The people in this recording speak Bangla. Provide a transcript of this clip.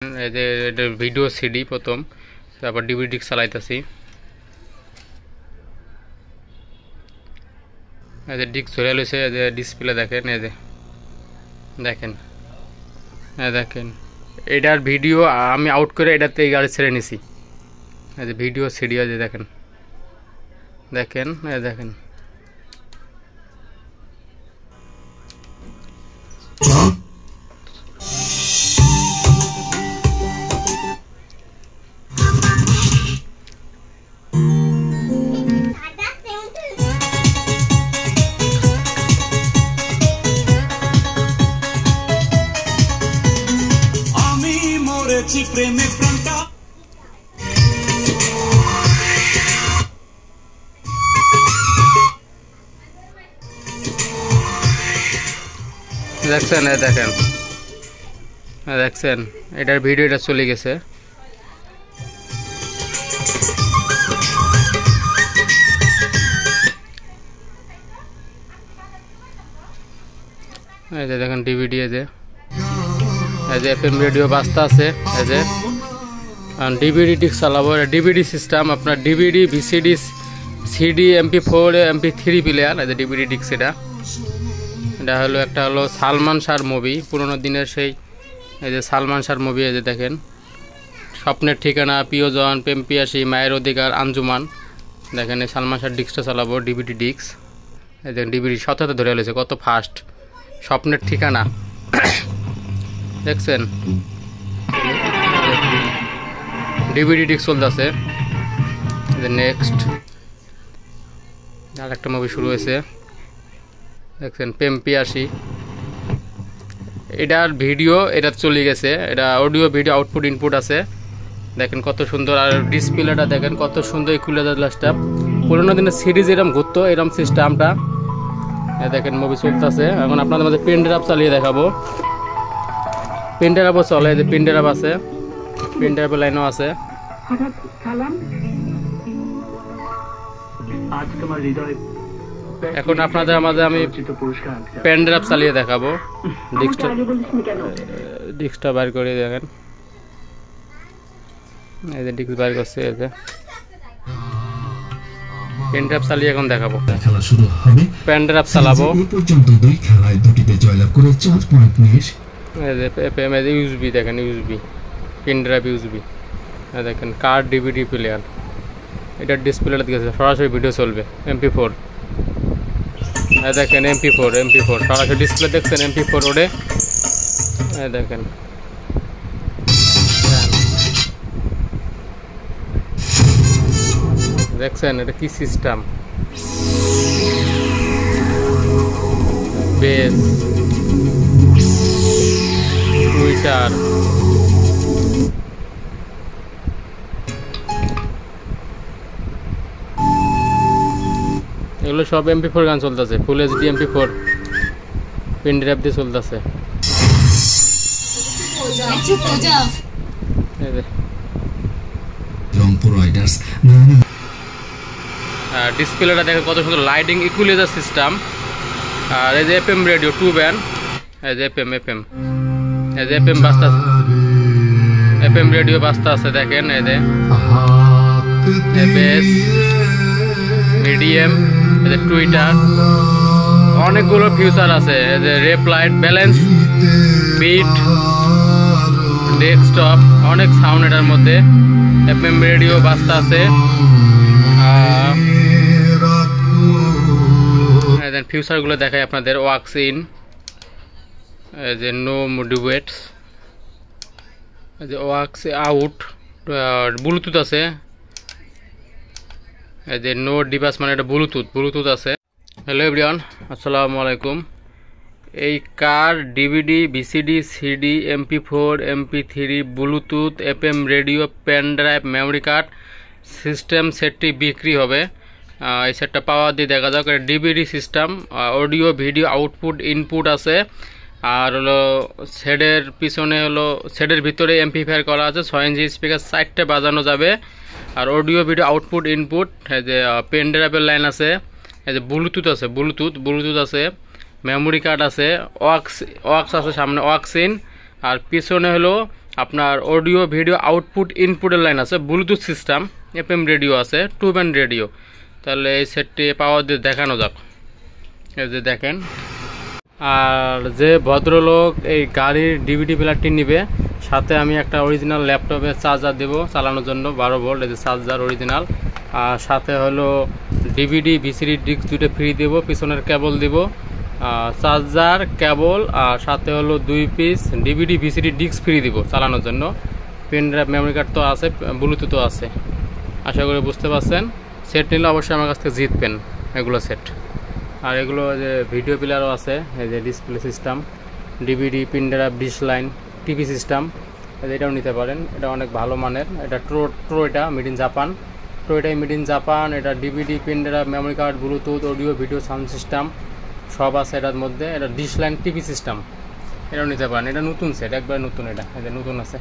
এই যে এটা ভিডিও সিডি প্রথম, তারপর ডিভিডি চালাইতেছি। এই যে ডিস্ক ধরে লইছে, এই যে ডিসপ্লে দেখেন, এই যে দেখেন, দেখেন এটার ভিডিও আমি আউট করে এটাতে এই গাড়ি ছেড়ে নিছি। এই যে ভিডিও সিডি আছে, দেখেন দেখেন এই দেখেন। প্রেমে প্রাণটা দেখছেন, দেখেন দেখছেন এটার ভিডিওটা চলে গেছে। এই যে দেখেন ডিভিডি, এই যে এফএম রেডিও বাজতে আছে। এই যে ডিভিডি ডিস্ক চালাবো, ডিভিডি সিস্টেম আপনার DVD VCD CD MP4 MP3 player. এই যে ডিভিডি ডিস্ক, এটা হলো একটা হলো সালমান শাহর মুভি, পুরোনো দিনের সেই এই যে সালমান শাহর মুভি। এই যে দেখেন স্বপ্নের ঠিকানা, প্রিয়জন, প্রেম পিয়াসী, মায়ের অধিকার, আঞ্জুমান। দেখেন এই সালমান শাহর ডিস্কটা চালাবো, ডিভিডি ডিস্ক। এই দেখেন ডিভিডি শততে ধরে রয়েছে, কত ফাস্ট। স্বপ্নের ঠিকানা দেখছেন, ডিভিডি ডিস্ক চলতেছে। নেক্সট আর একটা মুভি শুরু হয়েছে, দেখছেন প্রেম পিয়াসী। এটার ভিডিও এটা চলে গেছে, এটা অডিও ভিডিও আউটপুট ইনপুট আছে। দেখেন কত সুন্দর, আর ডিসপ্লেটা দেখেন কত সুন্দর। খুলে দেওয়া গ্লাসটা পুরোনো দিনের সিরিজ এরকম ঘুরতো, এরকম সিস্টেমটা। দেখেন মুভি চলতেছে। এখন আপনাদের মধ্যে পেন ড্রাইভ চালিয়ে দেখাবো। পেন ড্রাইভও চলে, যে পেন ড্রাইভ আছে, পেন ড্রাইভের লাইনও আছে। এখন আপনাদের মাঝে আমি পেন ড্রাইভ চালিয়ে দেখাবো। ডিস্কটা বাইর করে দেখেন, এই যে ডিস্ক বাইর করছে। এই যে পেন ড্রাইভ চালিয়ে এখন দেখাবো। খেলা শুরু হবে, পেন ড্রাইভ চালাবো। এই পর্যন্ত দুই খেলায় দুটিতে জয়লাভ করে 4 পয়েন্ট নিয়ে এই যে এফএম, এই যে ইউএসবি দেখেন, ইউএসবি পেন ড্রাইভ ইউএসবি। দেখেন কার ডিভিডি প্লেয়ার, এটার ডিসপ্লেটা দিয়েছে, সরাসরি ভিডিও চলবে। MP4 দেখেন, MP4 সরাসরি ডিসপ্লে দেখছেন, MP4 ওডে। দেখেন দেখছেন এটা কি সিস্টেম। বেস, টুইটার, এগুলো সব MP4 গান চলতেছে, ফুল HD MP4 পেন ড্রাইভ দিয়ে চলতেছে। ডিসপ্লেটা দেখেন কত সুন্দর, লাইটিং, ইকুয়ালাইজার সিস্টেম। আর এই যে FM রেডিও 2 ব্যান্ড, এই যে FM এই যে FM বাজতে আছে, FM রেডিও বাজতে আছে। দেখেন এই যে বেস, মিডিয়াম, এই যে টুইটার, অনেকগুলো ফিউচার আছে। এই যে রেপ লাইট, ব্যালেন্স, বিট, ডেস্কটপ, অনেক সাউন্ড এটার মধ্যে। FM রেডিও বাজতে আছে। ফিউচারগুলো দেখায় আপনাদের। ওয়াক্স ইন, এই যে নো মডিউয়েটস, এই যে ওয়াক্স আউট, ব্লুটুথ আছে। এই যে নো ডিভাইস মানে এটা ব্লুটুথ আছে। হ্যালো এভরিওয়ান, আসসালামু আলাইকুম। এই car DVD VCD CD MP4 MP3 bluetooth FM radio pen drive memory card system সেটটি বিক্রি হবে। এই সেটটা পাওয়ার দিয়ে দেখা যাক। DVD system, audio video output input আছে। আর হলো সেডের পিছনে হলো সেডের ভিতরে এমপ্লিফায়ার করা আছে, 6 ইঞ্চি স্পিকার 4টে বাজানো যাবে। আর অডিও ভিডিও আউটপুট ইনপুট, এই যে পেন ড্রাইভের লাইন আছে, এই যে ব্লুটুথ আছে, ব্লুটুথ আছে, মেমোরি কার্ড আছে, ওয়াক্স আছে সামনে, ওয়াক্স ইন, আর পিছনে হলো আপনার অডিও ভিডিও আউটপুট ইনপুটের লাইন আছে, ব্লুটুথ সিস্টেম, এফএম রেডিও আছে, 2 ব্যান্ড রেডিও। তাহলে এই সেটটি পাওয়ার দিয়ে দেখানো যাক। এই যে দেখেন, আর যে ভদ্রলোক এই গাড়ির ডিভিডি প্লেয়ারটি নিবে, সাথে আমি একটা অরিজিনাল ল্যাপটপের চার্জার দেব চালানোর জন্য, 12 ভোল্ট, এই যে চার্জার অরিজিনাল। আর সাথে হলো ডিভিডি ভিসিডি ডিস্ক দুটো ফ্রি দেব, পিছনের কেবল দেব, চার্জার কেবল, আর সাথে হলো 2 piece DVD VCD disk free দিব চালানোর জন্য। পেন ড্রাইভ, মেমোরি কার্ড তো আছে, ব্লুটুথও আছে। আশা করি বুঝতে পারছেন। সেট নিলে অবশ্যই আমার কাছ থেকে জিতবেন এগুলো সেট। আর এগুলো যে ভিডিও প্লেয়ারও আছে, এই যে display system, DVD, pen drive, dish line, TV system, এটাও নিতে পারেন। এটা অনেক ভালো মানের। এটা ট্রো, এটা মেড ইন জাপান, এটাই মেড ইন জাপান। এটা DVD, pen drive, memory card, Bluetooth, audio video, sound system সব আছে এটার মধ্যে। এটা ডিশ লাইন, টিভি সিস্টেম, এটাও নিতে পারেন। এটা নতুন সেট, একবার নতুন, এটা নতুন আছে।